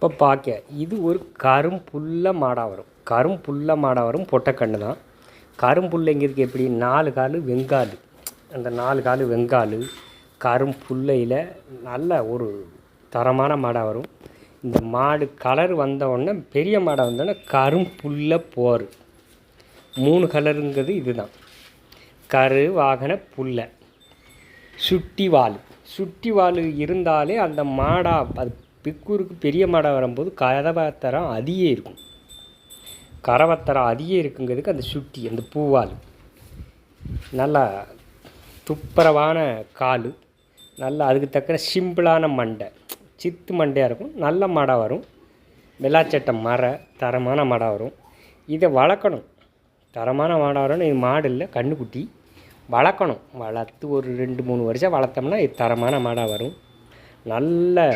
இப்போ பார்க்க இது ஒரு கரும்புல்ல மாடாக வரும். கரும்புல்ல மாடாக வரும். பொட்டைக்கன்று தான். கரும்புல்லைங்கிறதுக்கு எப்படி 4 கால் வெங்கால், அந்த 4 கால் வெங்கால் கரும்புல்லையில் நல்ல ஒரு தரமான மாடாக வரும். இந்த மாடு கலர் வந்தவுடனே பெரிய மாடை வந்தோடனே கரும்புல்ல போர் 3 கலருங்கிறது இதுதான். கரு வாகன புல்லை சுட்டி வால் இருந்தாலே அந்த மாடா அது பிக்கூருக்கு பெரிய மாடாக வரும்போது கரவத்தரம் அதிகம் இருக்கும். கரவத்தரம் அதிகம் இருக்குங்கிறதுக்கு அந்த சுட்டி, அந்த பூவால் நல்லா துப்புரவான கால், நல்லா அதுக்கு தக்க சிம்பிளான மண்டை, சித்து மண்டையாக இருக்கும். நல்ல மாடாக வரும். வெள்ளாச்சட்டை தரமான மாடாக வரும். இதை வளர்க்கணும். தரமான மாடாக வரணும். இது மாடு இல்லை, கன்றுக்குட்டி. வளர்க்கணும். வளர்த்து ஒரு 2-3 வருஷம் வளர்த்தோம்னா இது தரமான மாடாக வரும். நல்ல